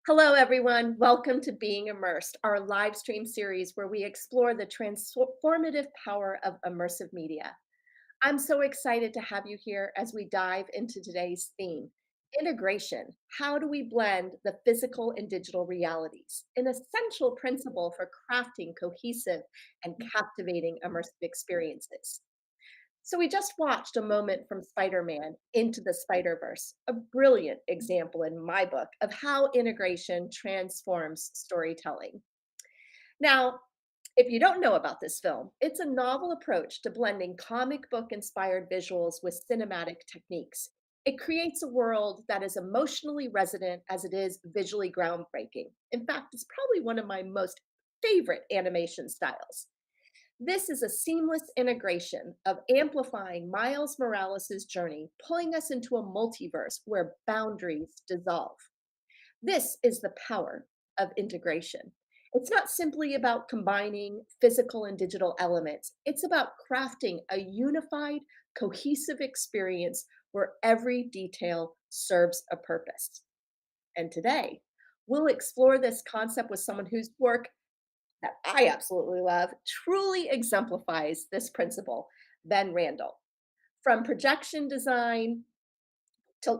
Hello, everyone. Welcome to Being Immersed, our live stream series where we explore the transformative power of immersive media. I'm so excited to have you here as we dive into today's theme integration. How do we blend the physical and digital realities? An essential principle for crafting cohesive and captivating immersive experiences. So we just watched a moment from Spider-Man Into the Spider-Verse, a brilliant example in my book of how integration transforms storytelling. Now, if you don't know about this film, it's a novel approach to blending comic book inspired visuals with cinematic techniques. It creates a world that is emotionally resonant as it is visually groundbreaking. In fact, it's probably one of my most favorite animation styles. This is a seamless integration of amplifying Miles Morales' journey, pulling us into a multiverse where boundaries dissolve. This is the power of integration. It's not simply about combining physical and digital elements, it's about crafting a unified, cohesive experience where every detail serves a purpose. And today, we'll explore this concept with someone whose work that I absolutely love truly exemplifies this principle, Ben Randall. From projection design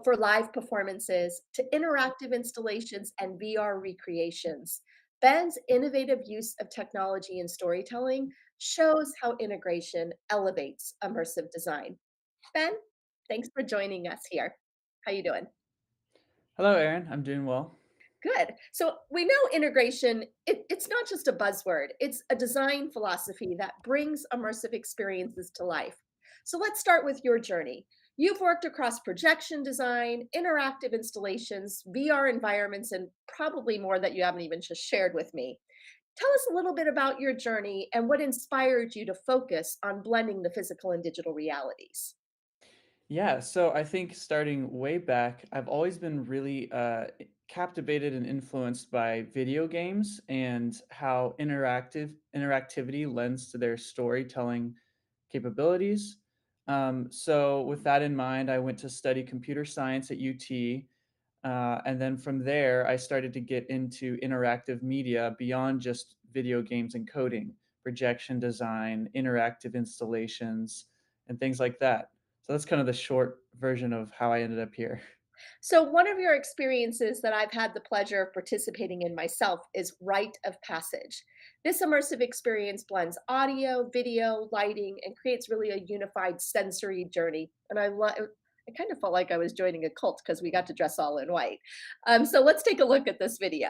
for live performances to interactive installations and VR recreations, Ben's innovative use of technology in storytelling shows how integration elevates immersive design. Ben, thanks for joining us here. How you doing? Hello, Erin. I'm doing well. Good. So we know integration, it's not just a buzzword, it's a design philosophy that brings immersive experiences to life. So let's start with your journey. You've worked across projection design, interactive installations, VR environments, and probably more that you haven't even just shared with me. Tell us a little bit about your journey and what inspired you to focus on blending the physical and digital realities. Yeah, so I think starting way back, I've always been really captivated and influenced by video games and how interactivity lends to their storytelling capabilities. So with that in mind, I went to study computer science at UT. And then from there, I started to get into interactive media beyond just video games and coding, projection design, interactive installations, and things like that. So that's kind of the short version of how I ended up here. So, one of your experiences that I've had the pleasure of participating in myself is Rite of Passage. This immersive experience blends audio, video, lighting, and creates really a unified sensory journey. And I kind of felt like I was joining a cult because we got to dress all in white. So let's take a look at this video.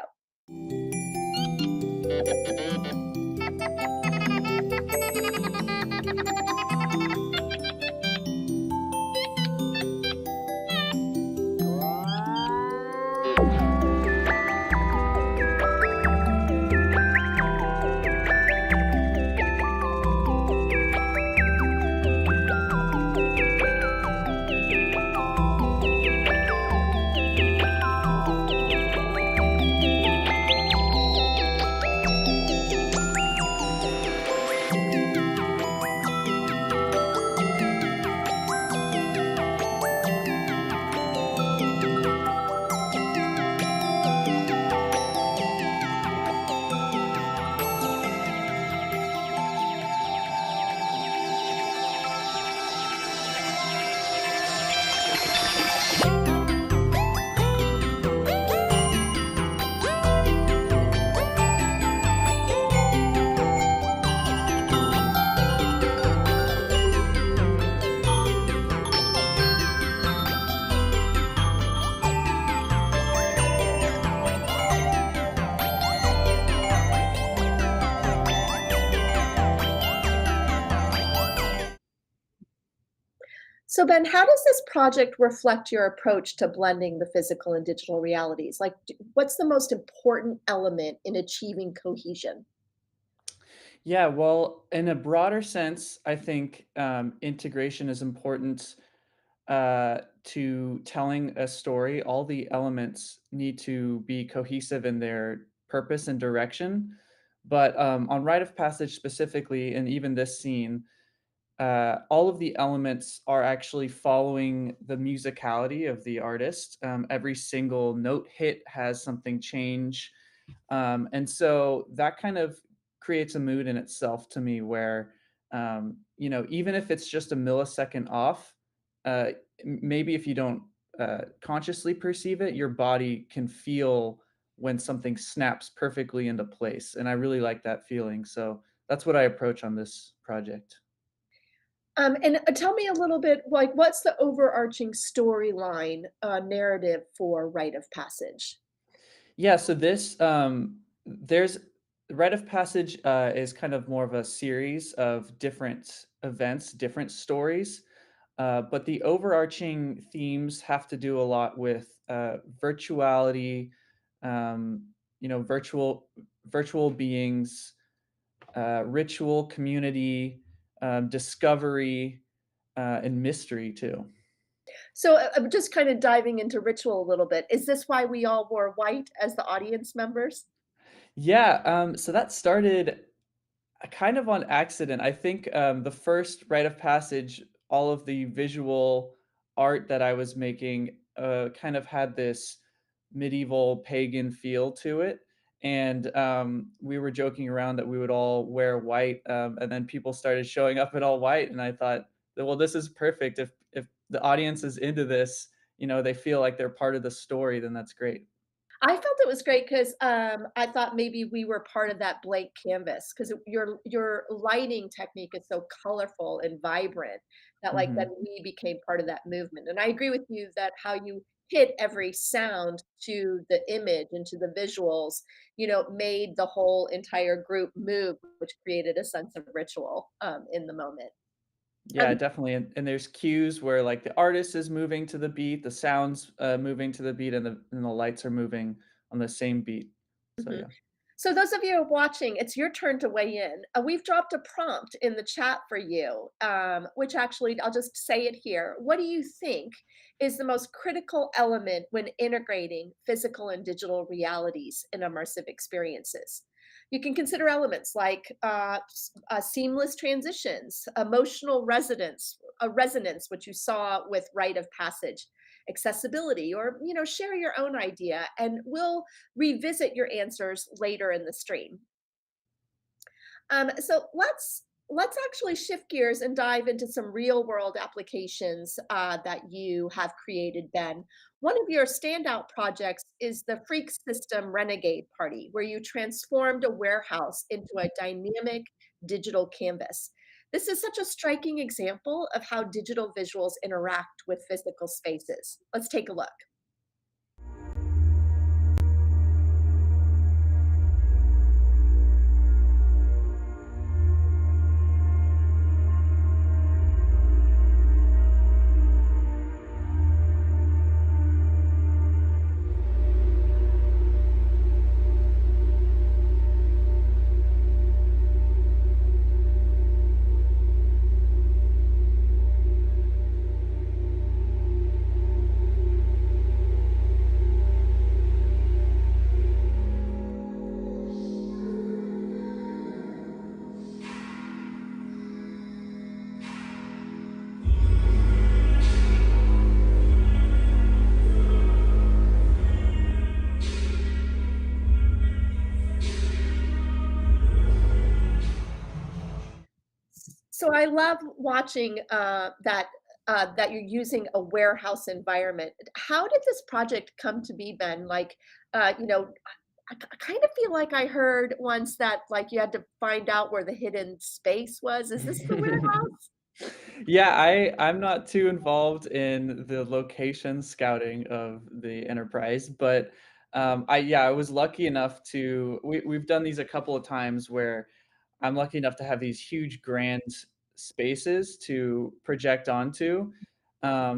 So, Ben, how does this project reflect your approach to blending the physical and digital realities? Like, what's the most important element in achieving cohesion? Yeah, well, in a broader sense, I think integration is important to telling a story. All the elements need to be cohesive in their purpose and direction. But on Rite of Passage specifically, and even this scene, all of the elements are actually following the musicality of the artist. Every single note hit has something change, and so that kind of creates a mood in itself to me where, even if it's just a millisecond off, maybe if you don't consciously perceive it, your body can feel when something snaps perfectly into place. And I really like that feeling. So that's what I approach on this project. And tell me a little bit, like, what's the overarching storyline, narrative for Rite of Passage? Yeah, so there's Rite of Passage is kind of more of a series of different events, different stories. But the overarching themes have to do a lot with virtuality, virtual beings, ritual, community, discovery, and mystery too. So, I'm just kind of diving into ritual a little bit. Is this why we all wore white as the audience members? Yeah, so that started kind of on accident. I think, the first rite of passage, all of the visual art that I was making, kind of had this medieval pagan feel to it, and, we were joking around that we would all wear white, and then people started showing up in all white, and I thought, "Well, this is perfect. If the audience is into this, they feel like they're part of the story, then that's great." I felt it was great 'cause, I thought maybe we were part of that blank canvas 'cause your lighting technique is so colorful and vibrant that, like, then Mhm. we became part of that movement, and I agree with you that how you hit every sound to the image and to the visuals, made the whole entire group move, which created a sense of ritual, in the moment. Yeah, Um definitely, and there's cues where, like, the artist is moving to the beat, the sounds, moving to the beat, and the lights are moving on the same beat. So, mhm. yeah. So those of you watching, it's your turn to weigh in. We've dropped a prompt in the chat for you, which actually I'll just say it here. What do you think is the most critical element when integrating physical and digital realities in immersive experiences? You can consider elements like seamless transitions, emotional resonance, which you saw with Rite of Passage, accessibility, or share your own idea, and we'll revisit your answers later in the stream. So let's actually shift gears and dive into some real world applications that you have created, Ben. One of your standout projects is the Freak System Renegade Party, where you transformed a warehouse into a dynamic digital canvas. This is such a striking example of how digital visuals interact with physical spaces. Let's take a look. So I love watching that you're using a warehouse environment. How did this project come to be, Ben? Like, I kind of feel like I heard once that like you had to find out where the hidden space was. Is this the warehouse? Yeah, I'm not too involved in the location scouting of the enterprise, but, I was lucky enough to we've done these a couple of times where I'm lucky enough to have these huge grand spaces to project onto.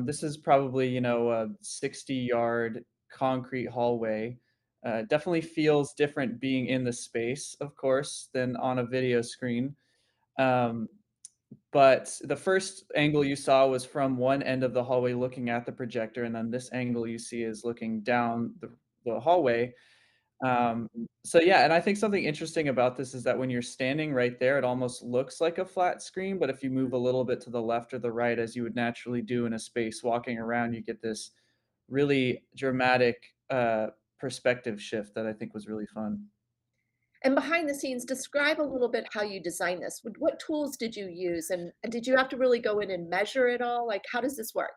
This is probably, a 60-yard concrete hallway. Definitely feels different being in the space, of course, than on a video screen. Um, but the first angle you saw was from one end of the hallway looking at the projector, and then this angle you see is looking down the hallway. Um, so yeah, and I think something interesting about this is that when you're standing right there, it almost looks like a flat screen, but if you move a little bit to the left or the right, as you would naturally do in a space walking around, you get this really dramatic perspective shift that I think was really fun. And behind the scenes, describe a little bit how you designed this. What tools did you use, and did you have to really go in and measure it all? Like, how does this work?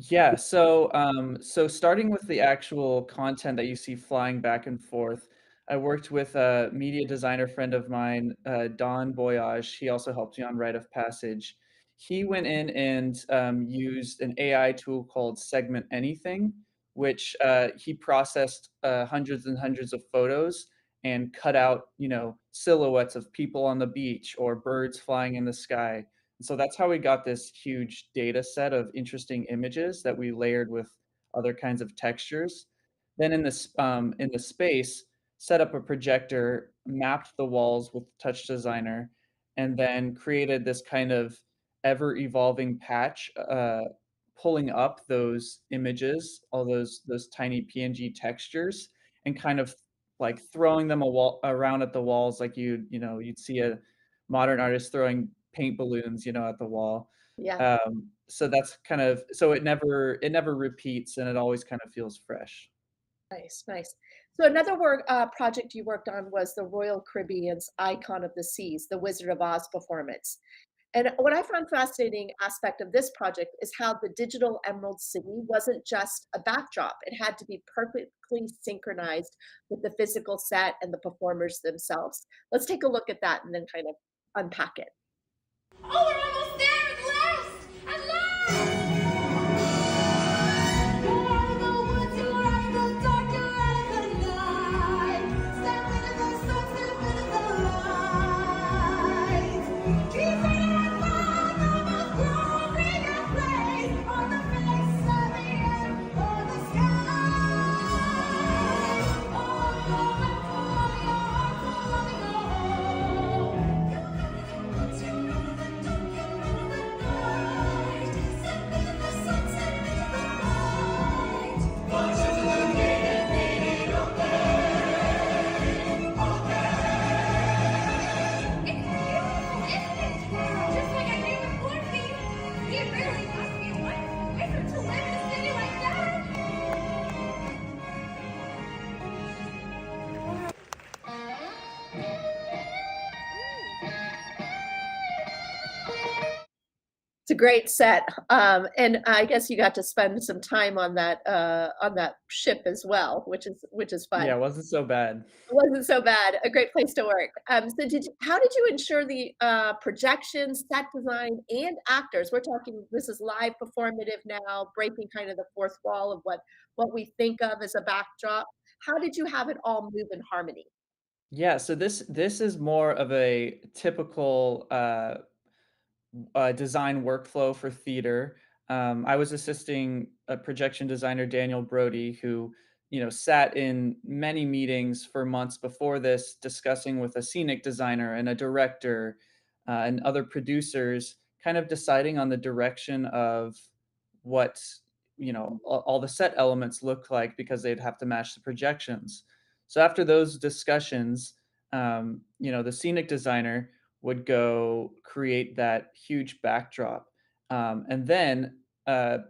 Yeah, so starting with the actual content that you see flying back and forth, I worked with a media designer friend of mine, Don Boyage. He also helped me on Rite of Passage. He went in and used an AI tool called Segment Anything, which he processed hundreds and hundreds of photos and cut out, silhouettes of people on the beach or birds flying in the sky. So that's how we got this huge data set of interesting images that we layered with other kinds of textures. Then in the space, set up a projector, mapped the walls with Touch Designer, and then created this kind of ever-evolving patch, pulling up those images, all those tiny PNG textures, and kind of like throwing them around at the walls like you'd see a modern artist throwing paint balloons, at the wall. Yeah, So that's kind of so it never repeats and it always kind of feels fresh. nice, nice. So another project you worked on was the Royal Caribbean's Icon of the Seas, the Wizard of Oz performance. And what I found fascinating aspect of this project is how the digital Emerald City wasn't just a backdrop. It had to be perfectly synchronized with the physical set and the performers themselves. Let's take a look at that and then kind of unpack it. Oh, we're almost there at last! At last! You're out of the woods, you're out of the dark, you're out of the night. Step into the sun, step into the light. Keep running and find the most glorious place on the face of the earth or the sky. Oh, go and follow your heart, follow your home. You're out of the woods, you're out of the dark, you're out of the night. Step into the sun, step into the light. March into the gate and lead it It's beautiful, isn't it? Just like I knew it would be. It really must be a wonderful wizard to live in a city like that. It's a great set, and I guess you got to spend some time on that ship as well, which is fun. Yeah, it wasn't so bad. It wasn't so bad, a great place to work. So how did you ensure the, projections, set design, and actors we're talking this is live performative now, breaking kind of the fourth wall of what we think of as a backdrop. How did you have it all move in harmony? Yeah, so this is more of a typical design workflow for theater. I was assisting a projection designer, Daniel Brody, who sat in many meetings for months before this, discussing with a scenic designer and a director and other producers, kind of deciding on the direction of what all the set elements look like because they'd have to match the projections. So after those discussions, the scenic designer would go create that huge backdrop. And then,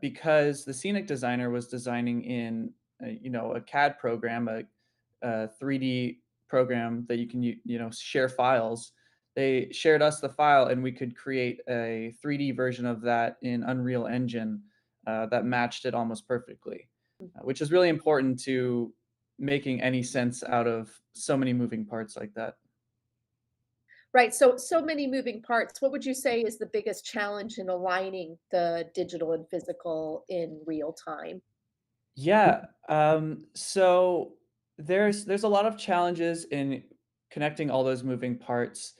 because the scenic designer was designing in, a CAD program, a 3D program that you can, share files, they shared us the file and we could create a 3D version of that in Unreal Engine that matched it almost perfectly, which is really important to making any sense out of so many moving parts like that. Right, so many moving parts. What would you say is the biggest challenge in aligning the digital and physical in real time? Yeah, so there's a lot of challenges in connecting all those moving parts.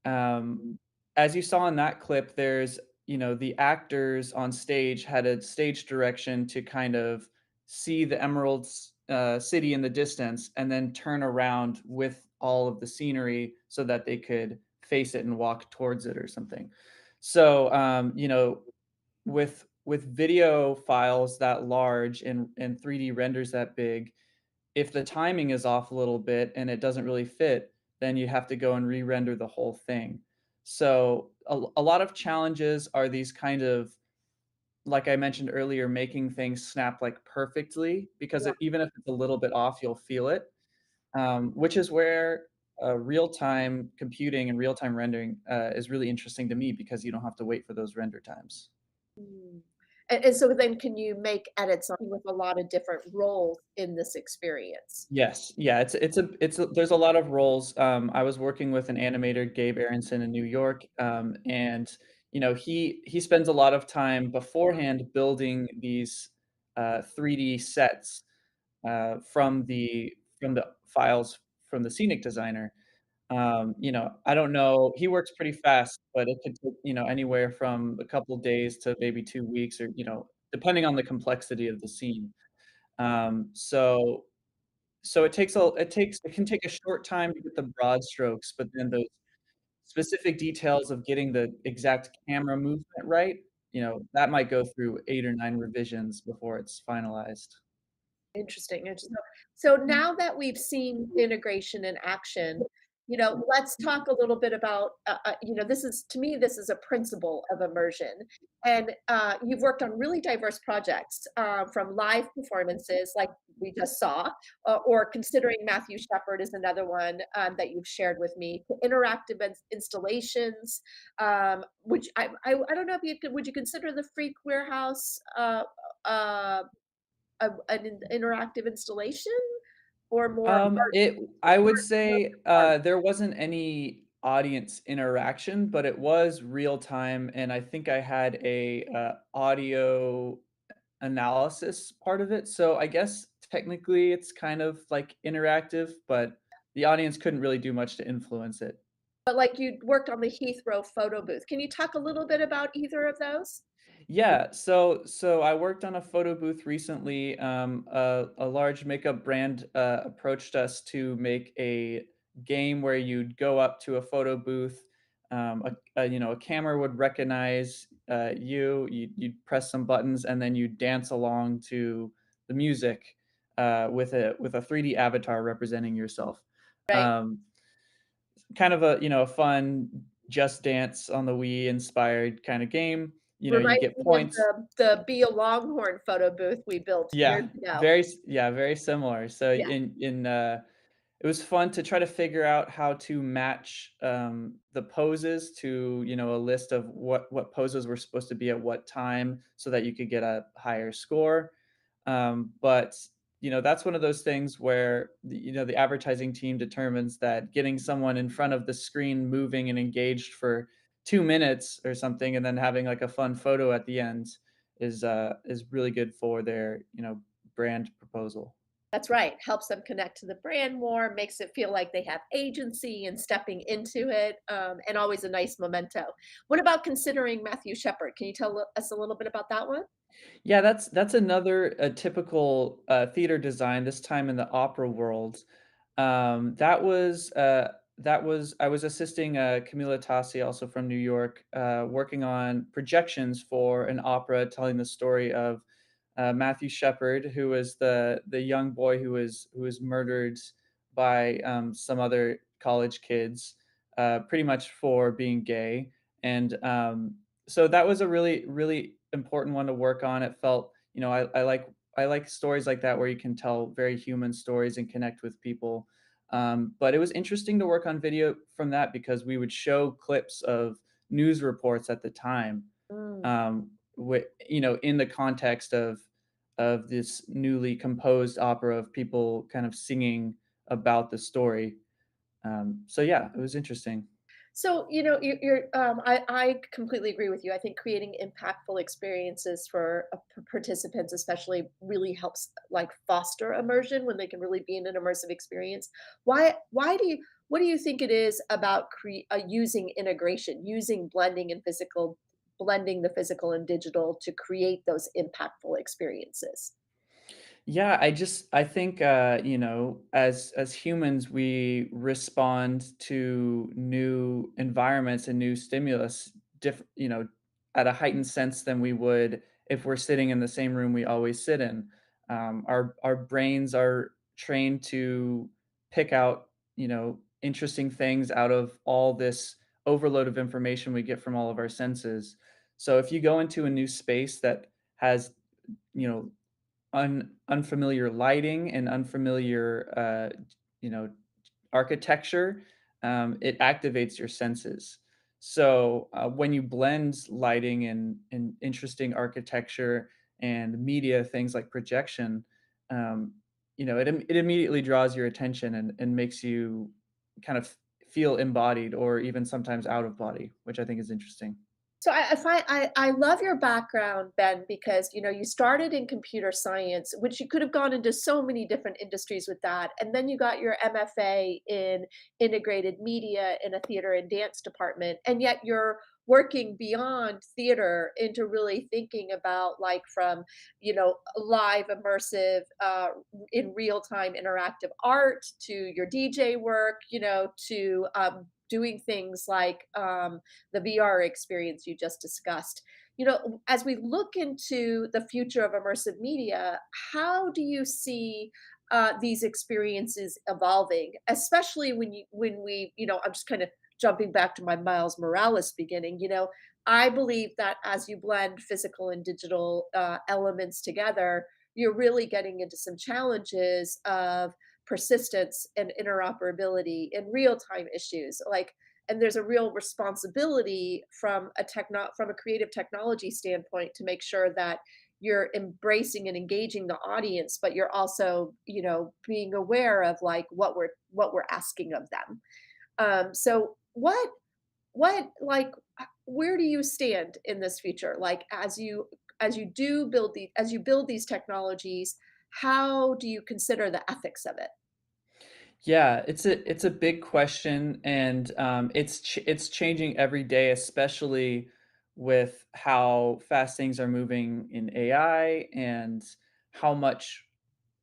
Um, as you saw in that clip, there's the actors on stage had a stage direction to kind of see the Emerald's city in the distance, and then turn around with all of the scenery so that they could face it and walk towards it or something. So with video files that large and 3D renders that big, if the timing is off a little bit and it doesn't really fit, then you have to go and re-render the whole thing. So a lot of challenges are these kind of, like I mentioned earlier, making things snap like perfectly because Yeah. even if it's a little bit off, you'll feel it. Which is where real-time computing and real-time rendering is really interesting to me because you don't have to wait for those render times. Mm. And so then can you make edits on with a lot of different roles in this experience? Yes, yeah, there's a lot of roles. I was working with an animator, Gabe Aronson in New York, and he spends a lot of time beforehand building these 3D sets from the files from the scenic designer. I don't know, he works pretty fast, but it could take, anywhere from a couple days to maybe 2 weeks or, depending on the complexity of the scene. Um, so so it can take a short time to get the broad strokes, but then those specific details of getting the exact camera movement right, that might go through 8 or 9 revisions before it's finalized. Interesting, interesting. So now that we've seen integration in action, let's talk a little bit about, this is to me, this is a principle of immersion. And you've worked on really diverse projects, from live performances like we just saw, or considering Matthew Shepard is another one that you've shared with me, to interactive installations, which I don't know if you could, would you consider the Freak Warehouse an interactive installation or more art It I would more say, art? there wasn't any audience interaction, but it was real time, and I think I had a, audio analysis part of it, so I guess technically it's kind of, like, interactive, but the audience couldn't really do much to influence it. But, like, you worked on the Heathrow photo booth. Can you talk a little bit about either of those? Yeah, so I worked on a photo booth recently. A large makeup brand approached us to make a game where you'd go up to a photo booth. A camera would recognize you. You'd press some buttons, and then you dance along to the music with a 3D avatar representing yourself. Right. Um, Kind of a fun Just Dance on the Wii inspired kind of game. You Reminds get me of points. the Be a Longhorn photo booth we built years ago. Very similar. So Yeah, it was fun to try to figure out how to match, the poses to, a list of what poses were supposed to be at what time so that you could get a higher score. But, that's one of those things where the advertising team determines that getting someone in front of the screen moving and engaged for 2 minutes or something and then having, like, a fun photo at the end is really good for their, brand proposal. that's right. Helps them connect to the brand more, makes it feel like they have agency and stepping into it, and always a nice memento. What about considering Matthew Shepard? Can you tell us a little bit about that one? Yeah, that's another typical, theater design, this time in the opera world. That was I was assisting, Camila Tassi, also from New York, working on projections for an opera telling the story of, Matthew Shepard, who was the young boy who was murdered by, some other college kids, pretty much for being gay, and, so that was a really, really important one to work on. It felt, I like stories like that where you can tell very human stories and connect with people. But it was interesting to work on video from that because we would show clips of news reports at the time, Mm. in the context of this newly composed opera of people kind of singing about the story. So yeah, it was interesting. So, I completely agree with you. I think creating impactful experiences for participants, especially, really helps like foster immersion when they can really be in an immersive experience. Why do you, what do you think it is about using integration, using blending the physical and digital to create those impactful experiences? Yeah, I think, as humans, we respond to new environments and new stimulus at a heightened sense than we would if we're sitting in the same room we always sit in. Our brains are trained to pick out, interesting things out of all this overload of information we get from all of our senses. So if you go into a new space that has, you know, unfamiliar lighting and unfamiliar, you know, architecture, it activates your senses. So when you blend lighting and interesting architecture and media, things like projection, um, it immediately draws your attention and makes you kind of feel embodied or even sometimes out of body, which I think is interesting. So I love your background, Ben, because you started in computer science, which you could have gone into so many different industries with that, and then you got your MFA in integrated media in a theater and dance department, and yet you're working beyond theater into really thinking about like from live immersive in real time interactive art to your DJ work, to doing things like the VR experience you just discussed. As we look into the future of immersive media, how do you see these experiences evolving, especially when we, I'm just kind of jumping back to my Miles Morales beginning. I believe that as you blend physical and digital elements together, you're really getting into some challenges of persistence and interoperability in real time issues. And there's a real responsibility from a creative technology standpoint to make sure that you're embracing and engaging the audience, but you're also being aware of like what we're asking of them. So what like where do you stand in this future, like as you build these technologies, how do you consider the ethics of it? Yeah, it's a big question, and it's changing every day, especially with how fast things are moving in AI and how much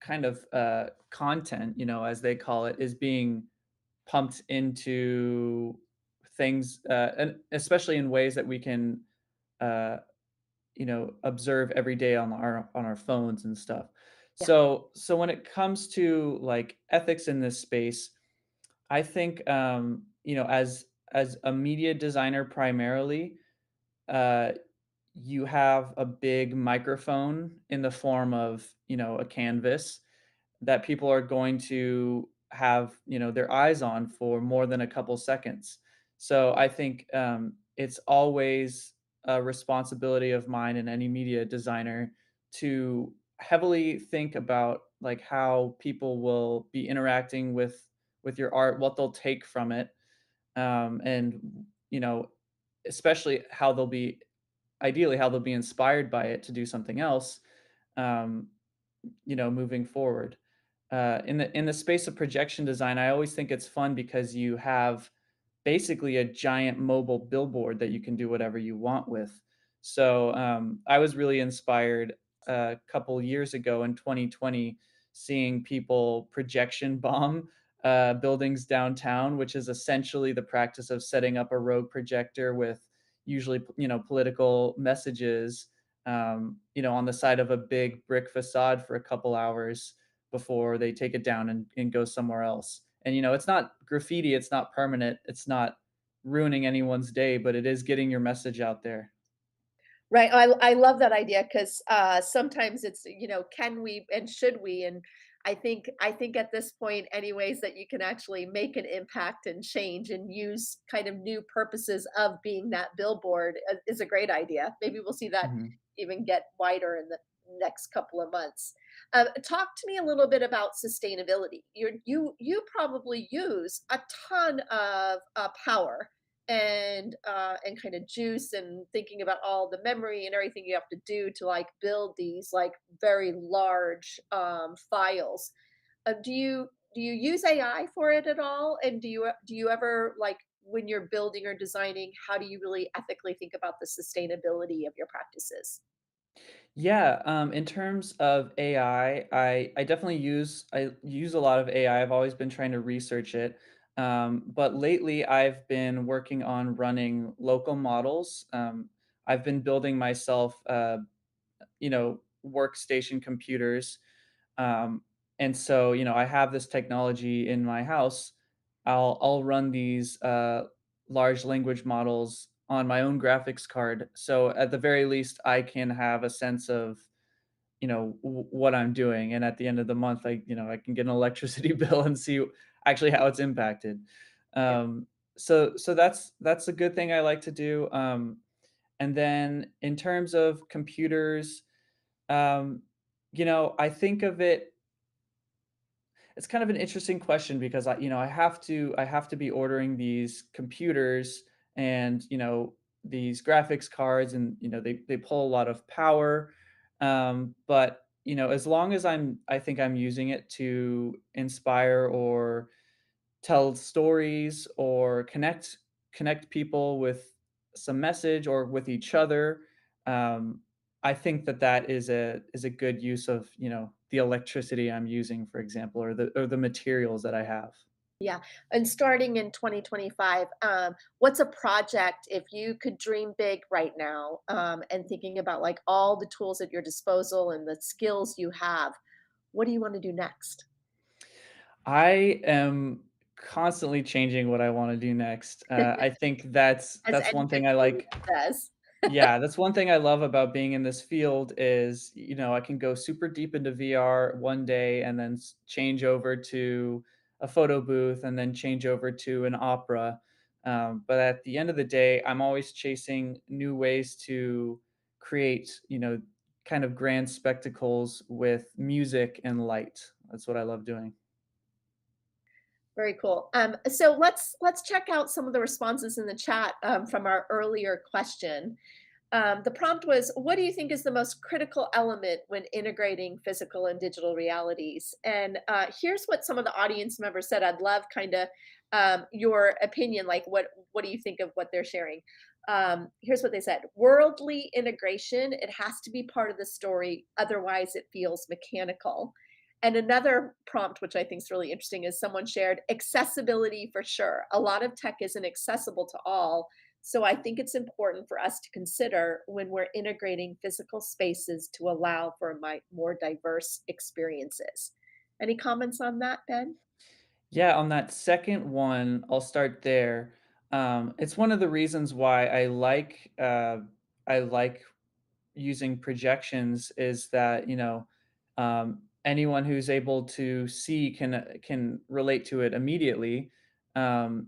kind of content, as they call it, is being pumped into things, and especially in ways that we can uh, observe every day on our phones and stuff. Yeah. So when it comes to like ethics in this space, I think, as a media designer primarily, uh, you have a big microphone in the form of, a canvas that people are going to have, their eyes on for more than a couple seconds. So I think, it's always a responsibility of mine and any media designer to heavily think about like how people will be interacting with your art, what they'll take from it, and especially how they'll be ideally how they'll be inspired by it to do something else, um, moving forward. In the space of projection design, I always think it's fun because you have basically a giant mobile billboard that you can do whatever you want with. So I was really inspired a couple years ago in 2020, seeing people projection bomb buildings downtown, which is essentially the practice of setting up a rogue projector with usually political messages, on the side of a big brick facade for a couple hours before they take it down and go somewhere else. And it's not graffiti, it's not permanent, it's not ruining anyone's day, but it is getting your message out there. Right. I love that idea because sometimes it's, can we and should we? And I think at this point, anyways, that you can actually make an impact and change and use kind of new purposes of being that billboard is a great idea. Maybe we'll see that Mhm. even get wider in the next couple of months. Talk to me a little bit about sustainability. You probably use a ton of power and kind of juice and thinking about all the memory and everything you have to do to like build these like very large files. Do you use AI for it at all? And do you ever like when you're building or designing, how do you really ethically think about the sustainability of your practices? Yeah, in terms of AI, I definitely use a lot of AI. I've always been trying to research it. But lately I've been working on running local models. I've been building myself workstation computers, um, And so, I have this technology in my house. I'll run these large language models on my own graphics card. So at the very least, I can have a sense of what I'm doing, and at the end of the month, I can get an electricity bill and see actually how it's impacted. Yeah. Um, so that's a good thing I like to do. And then in terms of computers, um, I think of it it's kind of an interesting question because I have to be ordering these computers and, these graphics cards and, they pull a lot of power. But, as long as I think I'm using it to inspire or tell stories or connect people with some message or with each other. Um, I think that is a good use of the electricity I'm using, for example, or the materials that I have. Yeah, and starting in 2025, what's a project if you could dream big right now, and thinking about, like, all the tools at your disposal and the skills you have, what do you wanna do next? I am constantly changing what I want to do next. I think that's As that's one any good thing I creative like. does. Yeah, that's one thing I love about being in this field is, I can go super deep into VR one day and then change over to a photo booth and then change over to an opera. But at the end of the day, I'm always chasing new ways to create, kind of grand spectacles with music and light. That's what I love doing. Very cool. So let's check out some of the responses in the chat, from our earlier question. The prompt was, what do you think is the most critical element when integrating physical and digital realities? And here's what some of the audience members said. I'd love kind of your opinion, like what do you think of what they're sharing? Here's what they said: worldly integration, it has to be part of the story, otherwise it feels mechanical. And another prompt, which I think is really interesting, is someone shared accessibility for sure. A lot of tech isn't accessible to all, so I think it's important for us to consider when we're integrating physical spaces to allow for more diverse experiences. Any comments on that, Ben? Yeah, on that second one, I'll start there. It's one of the reasons why I like using projections is that anyone who's able to see can relate to it immediately,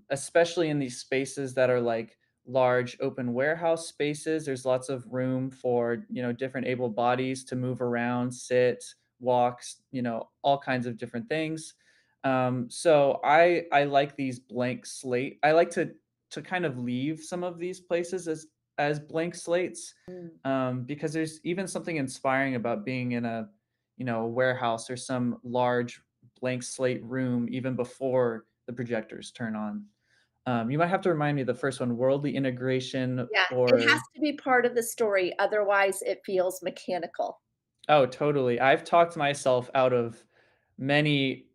especially in these spaces that are like large open warehouse spaces. There's lots of room for different able bodies to move around, sit, walks, all kinds of different things. So I like these blank slate. I like to kind of leave some of these places as blank slates, Mm. because there's even something inspiring about being in a warehouse or some large blank slate room even before the projectors turn on. You might have to remind me of the first one, worldly integration Yeah, it has or to be part of the story, otherwise it feels mechanical. oh, totally. I've talked myself out of many,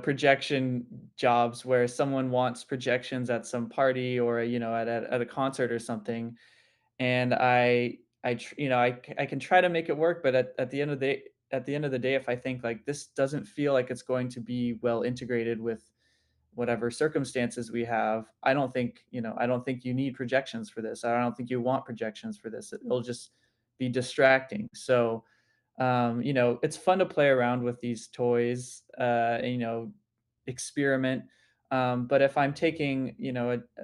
projection jobs where someone wants projections at some party or, at a concert or something. And I can try to make it work, but at the end of the day, if I think like this doesn't feel like it's going to be well integrated with whatever circumstances we have, I don't think you need projections for this. I don't think you want projections for this. It'll just be distracting. So, it's fun to play around with these toys, and, experiment. But if I'm taking,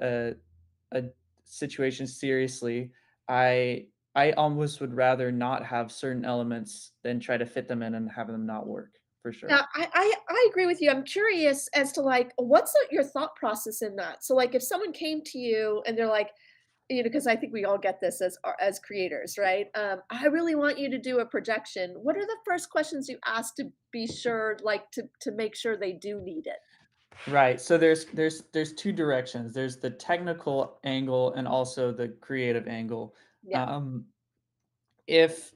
a situation seriously, I almost would rather not have certain elements than try to fit them in and have them not work, for Yeah, sure. I agree with you. I'm curious as to, like, what's your thought process in that? So, like, if someone came to you and they're like, because I think we all get this as creators, right? I really want you to do a projection. What are the first questions you ask to be sure, like, to make sure they do need it? Right. So there's two directions. There's the technical angle and also the creative angle. Yeah. Um, if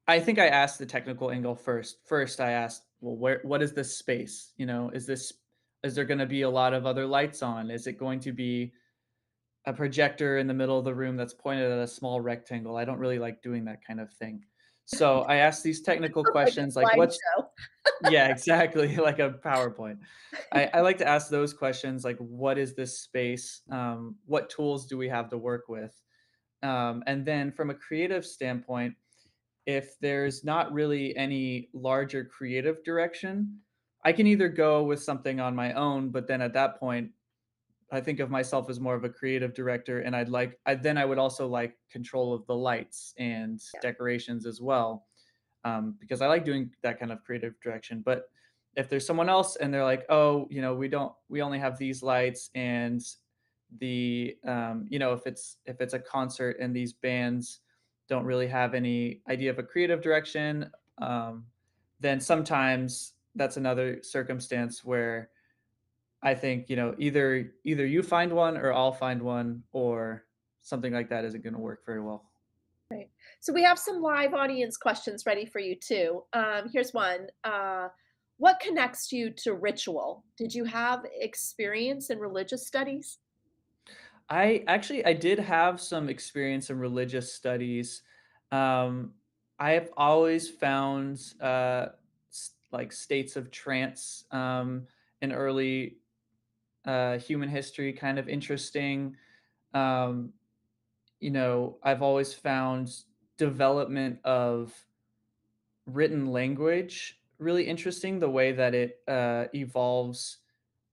I think I asked the technical angle first. First, I asked, well, what is this space? Is there going to be a lot of other lights on? Is it going to be a projector in the middle of the room that's pointed at a small rectangle? I don't really like doing that kind of thing. So I ask these technical Like a questions like, what's slideshow. yeah, exactly, like a PowerPoint. I like to ask those questions like, what is this space? What tools do we have to work with? And then from a creative standpoint, if there's not really any larger creative direction, I can either go with something on my own, but then at that point, I think of myself as more of a creative director, and I would also like control of the lights and Yeah, decorations as well, because I like doing that kind of creative direction. But if there's someone else and they're like, oh, we only have these lights, and if it's a concert and these bands don't really have any idea of a creative direction, then sometimes that's another circumstance where I think, either you find one or I'll find one, or something like that isn't gonna work very well. right. So we have some live audience questions ready for you too. Here's one. What connects you to ritual? Did you have experience in religious studies? I did have some experience in religious studies. Um, I have always found, like, states of trance, in early, human history kind of interesting. Um, I've always found development of written language really interesting, the way that it evolves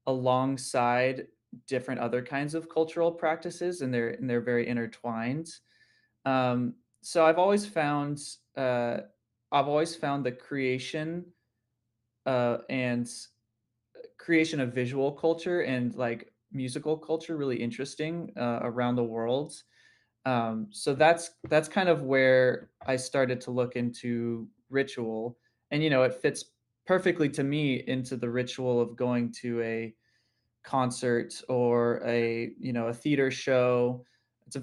alongside different other kinds of cultural practices, and they're very intertwined. So I've always found the and creation of visual culture and like musical culture really interesting around the world. So that's kind of where I started to look into ritual, and it fits perfectly to me into the ritual of going to a concert or a theater show. It's a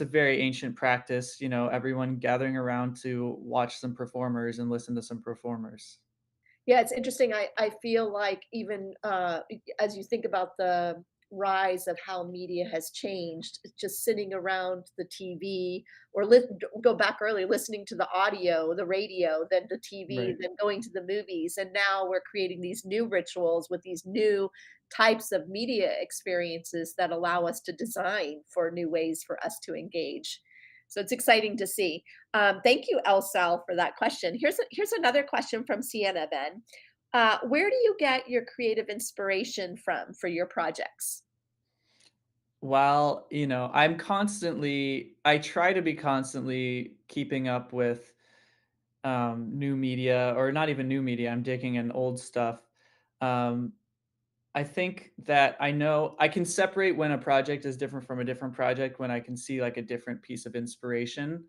very ancient practice. Everyone gathering around to watch some performers and listen to some performers. Yeah, it's interesting. I feel like even, as you think about the rise of how media has changed, it's just sitting around the TV or go back early, listening to the audio, the radio, then the TV, Right. then going to the movies, and now we're creating these new rituals with these new types of media experiences that allow us to design for new ways for us to engage. So it's exciting to see. Thank you, Elsal, for that question. Here's another question from Sienna. Then, where do you get your creative inspiration from for your projects? While, I try to be constantly keeping up with new media, or not even new media. I'm digging in old stuff. Um, I think that I know I can separate when a project is different from a different project when I can see like a different piece of inspiration.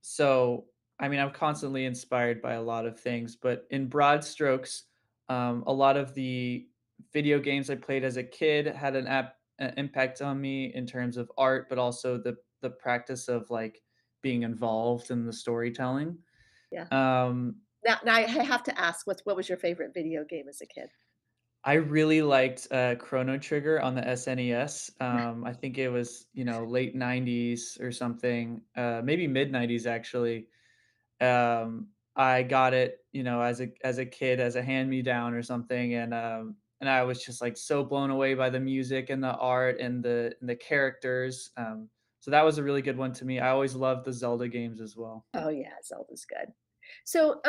So, I mean, I'm constantly inspired by a lot of things, but in broad strokes, a lot of the video games I played as a kid had an impact on me in terms of art, but also the practice of like being involved in the storytelling. Yeah. Um, Now I have to ask, what was your favorite video game as a kid? I really liked Chrono Trigger on the SNES. I think it was late '90s or something, maybe mid '90s actually. I got it, as a kid, as a hand me down or something, and I was just like so blown away by the music and the art and the characters. So that was a really good one to me. I always loved the Zelda games as well. Oh yeah, Zelda's good. So,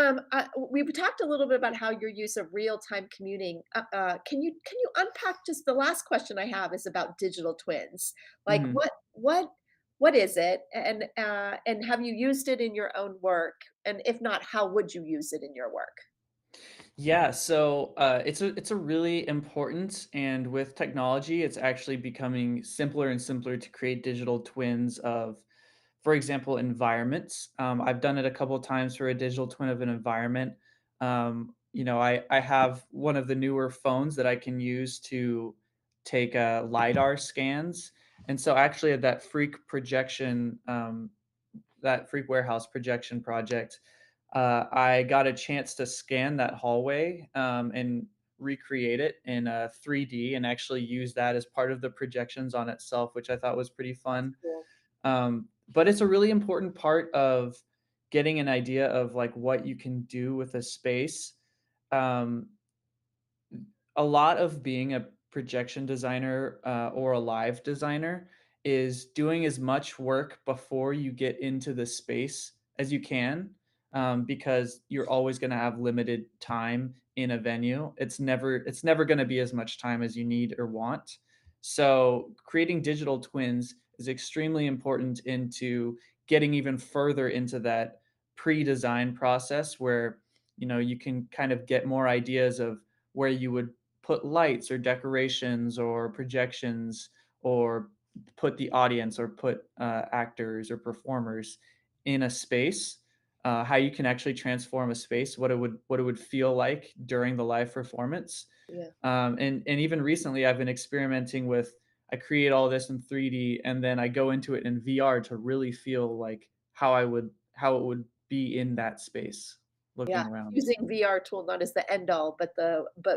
we've talked a little bit about how your use of real-time commuting. Can you unpack just the last question I have is about digital twins. Like, Mhm. what is it, and have you used it in your own work? And if not, how would you use it in your work? Yeah, so it's a really important, and with technology, it's actually becoming simpler and simpler to create digital twins of, for example, environments. I've done it a couple of times for a digital twin of an environment. I have one of the newer phones that I can use to take lidar scans, and so actually at that freak warehouse projection project, I got a chance to scan that hallway, and recreate it in 3D, and actually use that as part of the projections on itself, which I thought was pretty fun. Cool. But it's a really important part of getting an idea of like what you can do with a space. Um, a lot of being a projection designer or a live designer is doing as much work before you get into the space as you can, because you're always going to have limited time in a venue. It's never going to be as much time as you need or want. So creating digital twins is extremely important into getting even further into that pre-design process where you can kind of get more ideas of where you would put lights or decorations or projections, or put the audience, or put actors or performers in a space, how you can actually transform a space, what it would feel like during the live performance. Yeah. And even recently I've been experimenting with, I create all this in 3D and then I go into it in VR to really feel like how it would be in that space Yeah, looking around. using VR tool not as the end all, but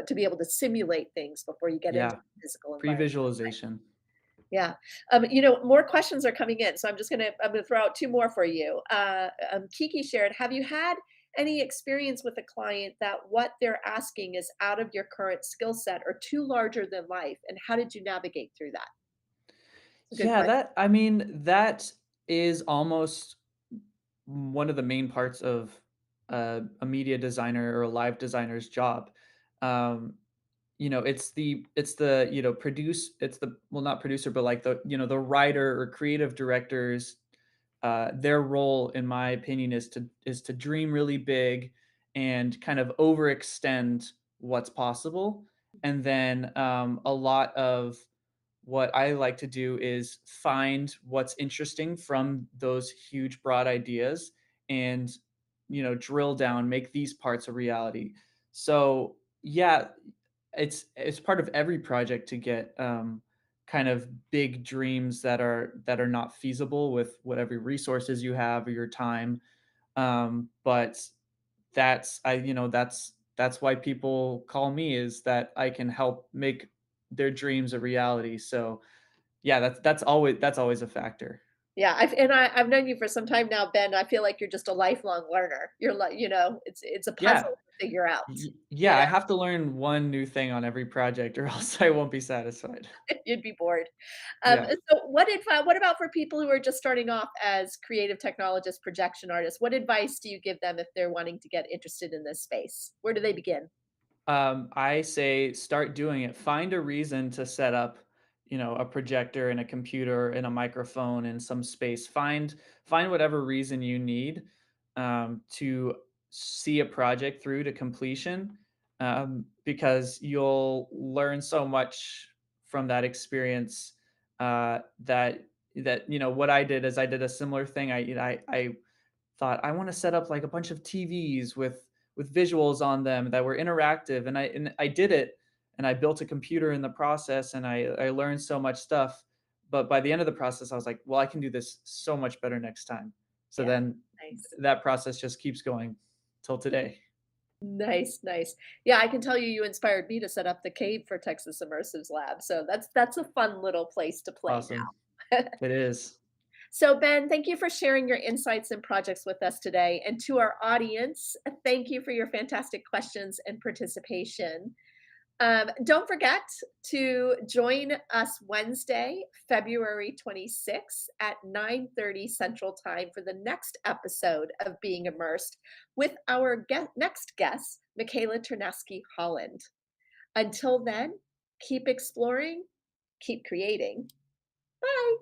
to be able to simulate things before you get into Yeah, the physical environment. pre-visualization. Yeah. More questions are coming in, so I'm gonna throw out 2 more for you. Kiki shared, "Have you had any experience with a client that what they're asking is out of your current skill set or too larger than life, and how did you navigate through that?" It's a good Yeah, question. that is almost one of the main parts of a media designer or a live designer's job. Um, it's the produce it's the well, not producer, but like the writer or creative directors. Their role, in my opinion, is to dream really big and kind of overextend what's possible, and then a lot of what I like to do is find what's interesting from those huge broad ideas and drill down, make these parts a reality. So yeah, it's part of every project to get kind of big dreams that are not feasible with whatever resources you have or your time. But that's why people call me, is that I can help make their dreams a reality. So yeah, that's always a factor. Yeah, I've known you for some time now, Ben. I feel like you're just a lifelong learner. You're like, it's a puzzle Yeah. to figure out, Yeah, you I know? have to learn one new thing on every project or else I won't be satisfied. You'd be bored. Yeah. So what about for people who are just starting off as creative technologists, projection artists? What advice do you give them if they're wanting to get interested in this space? Where do they begin? I say start doing it. Find a reason to set up, a projector and a computer and a microphone in some space. Find whatever reason you need to see a project through to completion, because you'll learn so much from that experience. What I did is I did a similar thing. I thought I want to set up like a bunch of TVs with visuals on them that were interactive, and I did it, and I built a computer in the process, and I learned so much stuff. But by the end of the process, I was like, well, I can do this so much better next time. So Yeah, then nice. that process just keeps going till today. Nice, nice. Yeah, I can tell you you inspired me to set up the cave for Texas Immersive's lab. So that's a fun little place to play Awesome. now. It is. So, Ben, thank you for sharing your insights and projects with us today. And to our audience, thank you for your fantastic questions and participation. Don't forget to join us Wednesday, February 26th at 9:30 Central Time for the next episode of Being Immersed with our next guest, Michaela Terneski Holland. Until then, keep exploring, keep creating. Bye.